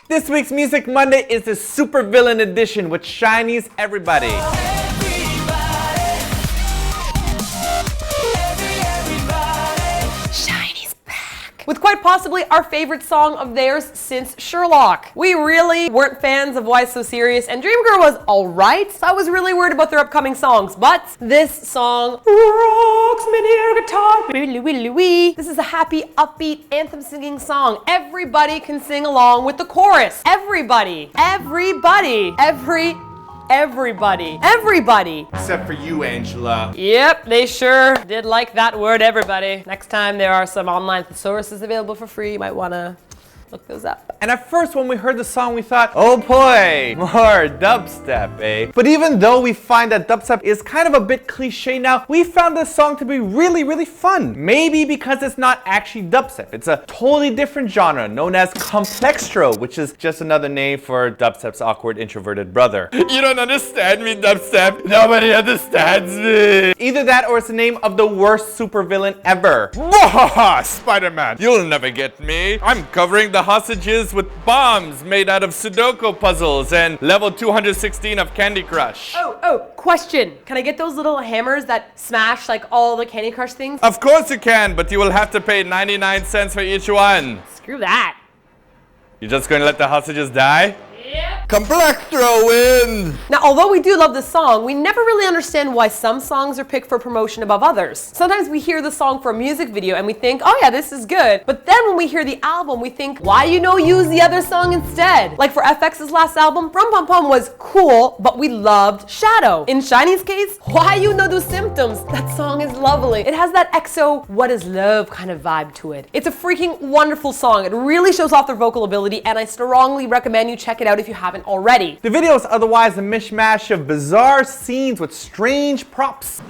This week's Music Monday is the super villain edition with SHINee's Everybody. With quite possibly our favorite song of theirs since Sherlock. We really weren't fans of Why So Serious, and Dreamgirl was alright, so I was really worried about their upcoming songs, but this song rocks me near guitar, willy willy wee. This is a happy, upbeat, anthem singing song. Everybody can sing along with the chorus. Everybody. Except for you, Angela. Yep, they sure did like that word, everybody. Next time there are some online thesaurus available for free, you might want to look those up. And at first when we heard the song we thought, oh boy, more dubstep, eh? But even though we find that dubstep is kind of a bit cliche now, we found this song to be really, really fun. Maybe because it's not actually dubstep. It's a totally different genre known as complextro, which is just another name for dubstep's awkward introverted brother. You don't understand me, dubstep. Nobody understands me. Either that or it's the name of the worst supervillain ever. Mwahaha, Spider-Man, you'll never get me. I'm covering the hostages with bombs made out of Sudoku puzzles and level 216 of Candy Crush. Oh, question. Can I get those little hammers that smash like all the Candy Crush things? Of course you can, but you will have to pay 99 cents for each one. Screw that. You're just going to let the hostages die? Yep. Complextro wins! Now, although we do love the song, we never really understand why some songs are picked for promotion above others. Sometimes we hear the song for a music video and we think, oh yeah, this is good. But then when we hear the album, we think, why use the other song instead? Like for FX's last album, Rum Pum Pum was cool, but we loved Shadow. In SHINee's case, why do symptoms? That song is lovely. It has that EXO, what is love kind of vibe to it. It's a freaking wonderful song. It really shows off their vocal ability, and I strongly recommend you check it out if you haven't already. The video is otherwise a mishmash of bizarre scenes with strange props.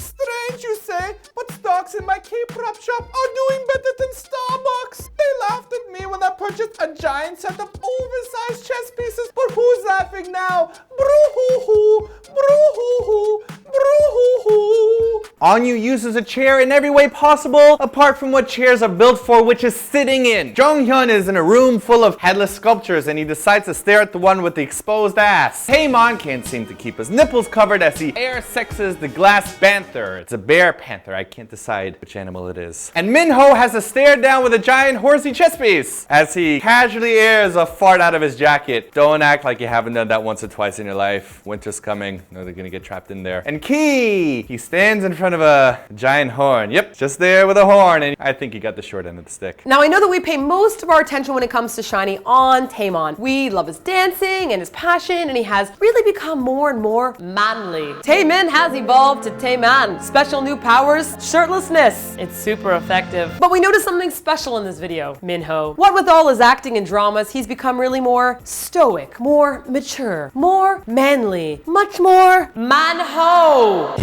Strange, you say? But stocks in my K-pop shop are doing better than Starbucks. They laughed at me when I purchased a giant set of oversized chess pieces. But who's laughing now? Bro-hoo-hoo, bro-hoo-hoo, bro-hoo-hoo. Anyu uses a chair in every way possible, apart from what chairs are built for, which is sitting in. Jonghyun is in a room full of headless sculptures and he decides to stare at the one with the exposed ass. Taemin can't seem to keep his nipples covered as he air sexes the glass panther. It's a bear panther, I can't decide which animal it is. And Minho has to stare down with a giant horsey chess piece as he casually airs a fart out of his jacket. Don't act like you haven't done that once or twice in your life. Winter's coming. No, they're gonna get trapped in there. And Key! He stands in front of a giant horn. Yep, just there with a horn, and I think he got the short end of the stick. Now I know that we pay most of our attention when it comes to SHINee on Taemin. We love his dancing and his passion, and he has really become more and more manly. Taemin has evolved to Taeman. Special new powers, shirtlessness. It's super effective. But we noticed something special in this video. Minho. What with all his acting and dramas, he's become really more stoic, more mature, more manly, much more Manho.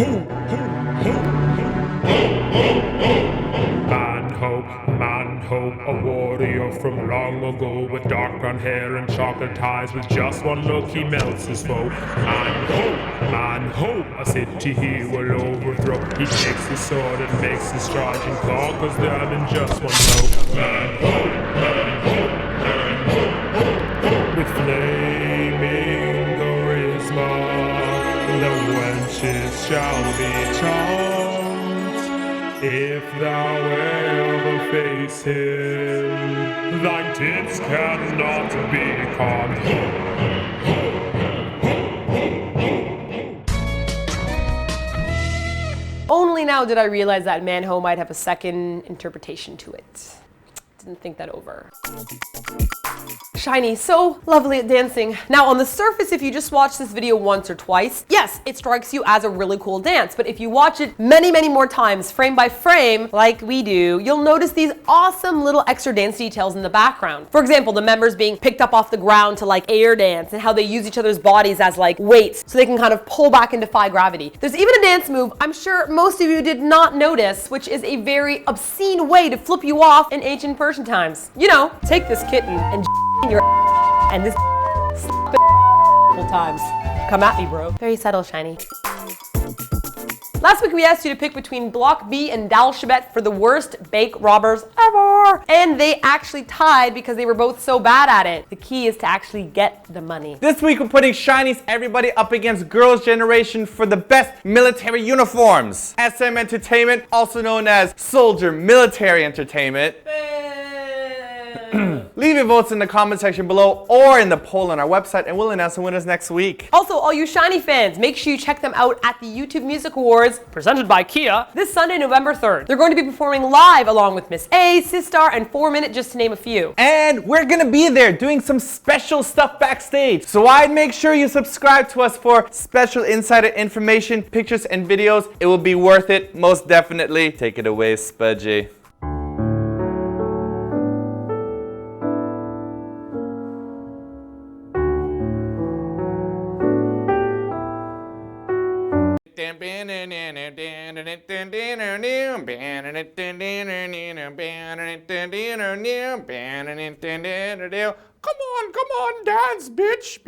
Manho, a warrior from long ago with dark brown hair and chocolate eyes. With just one look he melts his foe. Manho, a city he will overthrow. He takes his sword and makes his charging call, cause they're in just one blow. Manho, with flaming charisma, the wenches shall be charmed. If thou ever face him, thy tits cannot be calmed. Only now did I realize that Manho might have a second interpretation to it. Didn't think that over. SHINee, so lovely at dancing. Now on the surface, if you just watch this video once or twice, yes, it strikes you as a really cool dance. But if you watch it many, many more times, frame by frame, like we do, you'll notice these awesome little extra dance details in the background. For example, the members being picked up off the ground to like air dance, and how they use each other's bodies as like weights so they can kind of pull back and defy gravity. There's even a dance move I'm sure most of you did not notice, which is a very obscene way to flip you off in ancient Persian times. You know, take this kitten and your and this times. Come at me, bro. Very subtle, SHINee. Last week we asked you to pick between Block B and Dalshabet for the worst bake robbers ever. And they actually tied because they were both so bad at it. The key is to actually get the money. This week we're putting SHINee's Everybody up against Girls' Generation for the best military uniforms. SM Entertainment, also known as Soldier Military Entertainment. Leave your votes in the comment section below or in the poll on our website, and we'll announce the winners next week. Also, all you SHINee fans, make sure you check them out at the YouTube Music Awards, presented by Kia, this Sunday, November 3rd. They're going to be performing live along with Miss A, Sistar, and 4 Minute, just to name a few. And we're gonna be there doing some special stuff backstage. So I'd make sure you subscribe to us for special insider information, pictures, and videos. It will be worth it, most definitely. Take it away, Spudgy. Come on, dance, bitch.